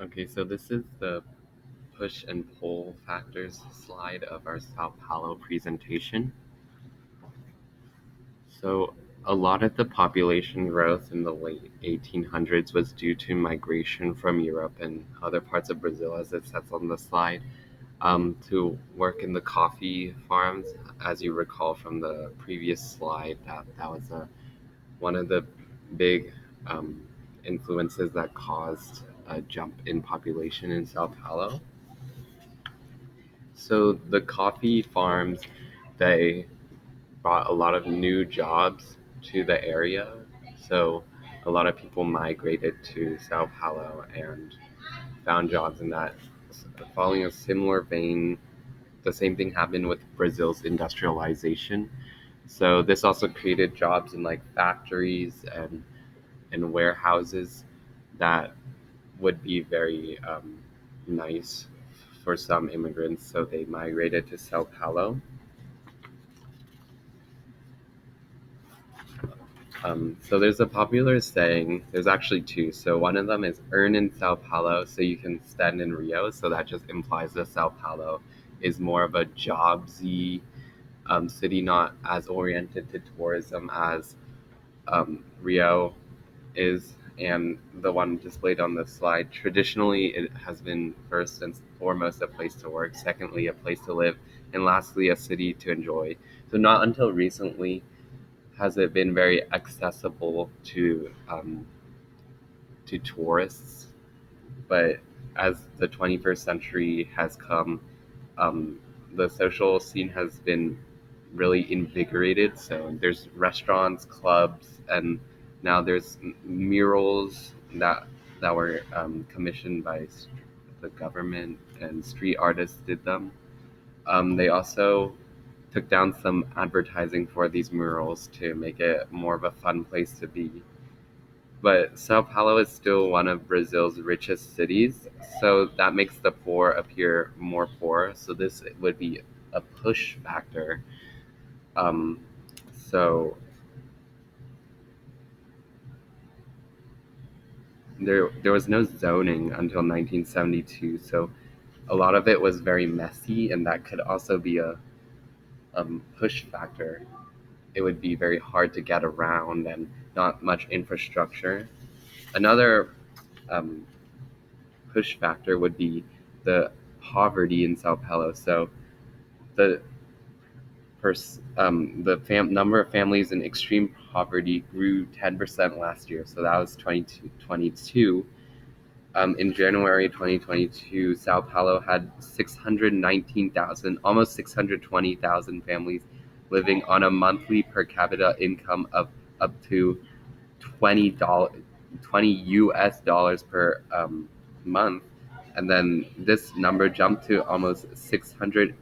Okay, so this is the push and pull factors slide of our Sao Paulo presentation. So a lot of the population growth in the late 1800s was due to migration from Europe and other parts of Brazil, as it says on the slide, to work in the coffee farms. As you recall from the previous slide, that was one of the big um, influences that caused a jump in population in Sao Paulo. So the coffee farms, they brought a lot of new jobs to the area. So a lot of people migrated to Sao Paulo and found jobs in that. Following a similar vein, the same thing happened with Brazil's industrialization. So this also created jobs in like factories and warehouses that would be very nice for some immigrants. So they migrated to Sao Paulo. So there's a popular saying, there's actually two. So one of them is earn in Sao Paulo so you can spend in Rio. So that just implies that Sao Paulo is more of a jobsy city, not as oriented to tourism as Rio is. And the one displayed on the slide, traditionally it has been first and foremost a place to work, secondly a place to live, and lastly a city to enjoy. So not until recently has it been very accessible to tourists, but as the 21st century has come, um, the social scene has been really invigorated. So there's restaurants, clubs, and now there's murals that were commissioned by the government, and street artists did them. They also took down some advertising for these murals to make it more of a fun place to be. But Sao Paulo is still one of Brazil's richest cities, so that makes the poor appear more poor. So this would be a push factor. Um, so there was no zoning until 1972. So a lot of it was very messy, and that could also be a push factor. It would be very hard to get around and not much infrastructure. Another um, push factor would be the poverty in Sao Paulo. So the number of families in extreme poverty grew 10% last year. So that was 2022. In January 2022, Sao Paulo had 619,000, almost 620,000 families living on a monthly per capita income of up to $20, 20 US dollars per month. And then this number jumped to almost 600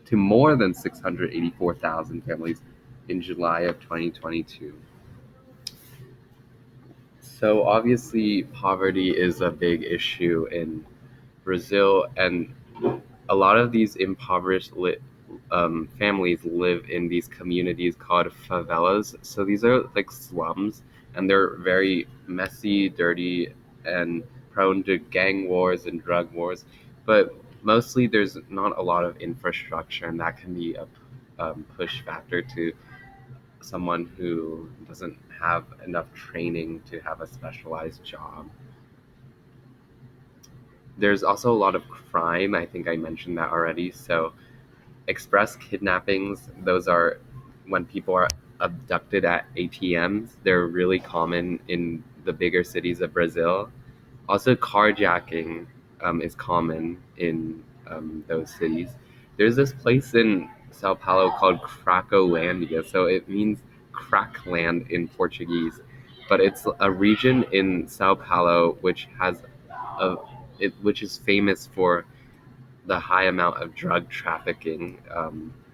to more than 684,000 families in July of 2022. So obviously, poverty is a big issue in Brazil, and a lot of these families live in these communities called favelas. So these are like slums, and they're very messy, dirty, and prone to gang wars and drug wars. But mostly, there's not a lot of infrastructure, and that can be a push factor to someone who doesn't have enough training to have a specialized job. There's also a lot of crime. I think I mentioned that already. So express kidnappings, those are when people are abducted at ATMs. They're really common in the bigger cities of Brazil. Also, carjacking is common in those cities. There's this place in Sao Paulo called Cracolândia, so it means crackland in Portuguese, but it's a region in Sao Paulo a which is famous for the high amount of drug trafficking,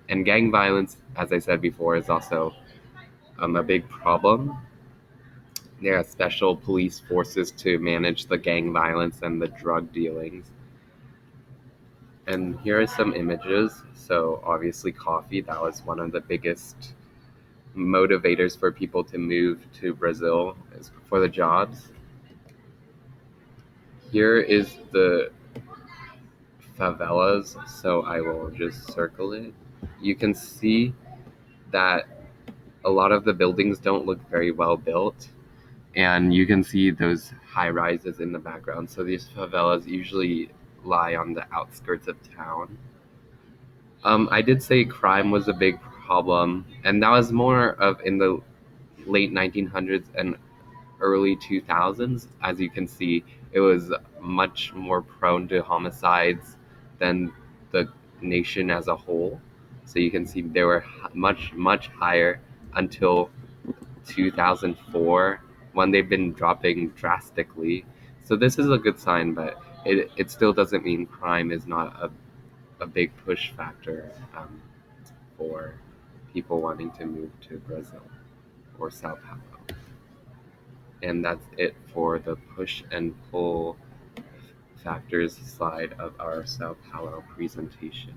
and gang violence. As I said before, is also a big problem. There are special police forces to manage the gang violence and the drug dealings. And here are some images. So obviously coffee, that was one of the biggest motivators for people to move to Brazil is for the jobs. Here is the favelas, so I will just circle it. You can see that a lot of the buildings don't look very well built, and you can see those high rises in the background. So these favelas usually lie on the outskirts of town. I did say crime was a big problem, and that was more of in the late 1900s and early 2000s. As you can see, it was much more prone to homicides than the nation as a whole. So you can see they were much higher until 2004, when they've been dropping drastically. So this is a good sign, but it still doesn't mean crime is not a big push factor for people wanting to move to Brazil or Sao Paulo. And that's it for the push and pull factors slide of our Sao Paulo presentation.